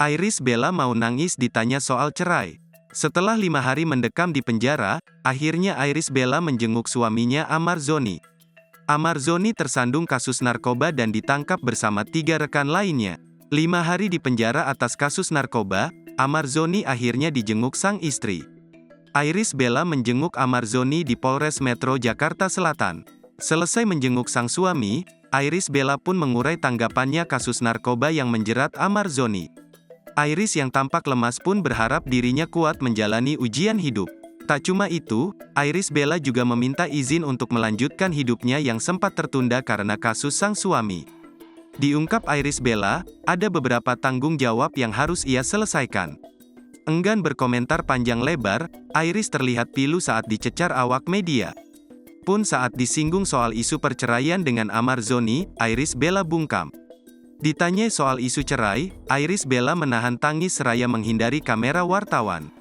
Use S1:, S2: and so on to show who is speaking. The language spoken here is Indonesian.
S1: Irish Bella mau nangis ditanya soal cerai. Setelah 5 hari mendekam di penjara, akhirnya Irish Bella menjenguk suaminya Amar Zoni. Amar Zoni tersandung kasus narkoba dan ditangkap bersama 3 rekan lainnya. 5 hari di penjara atas kasus narkoba, Amar Zoni akhirnya dijenguk sang istri. Irish Bella menjenguk Amar Zoni di Polres Metro Jakarta Selatan. Selesai menjenguk sang suami, Irish Bella pun mengurai tanggapannya kasus narkoba yang menjerat Amar Zoni. Irish yang tampak lemas pun berharap dirinya kuat menjalani ujian hidup. Tak cuma itu, Irish Bella juga meminta izin untuk melanjutkan hidupnya yang sempat tertunda karena kasus sang suami. Diungkap Irish Bella, ada beberapa tanggung jawab yang harus ia selesaikan. Enggan berkomentar panjang lebar, Irish terlihat pilu saat dicecar awak media. Pun saat disinggung soal isu perceraian dengan Amar Zoni, Irish Bella bungkam. Ditanya soal isu cerai, Irish Bella menahan tangis seraya menghindari kamera wartawan.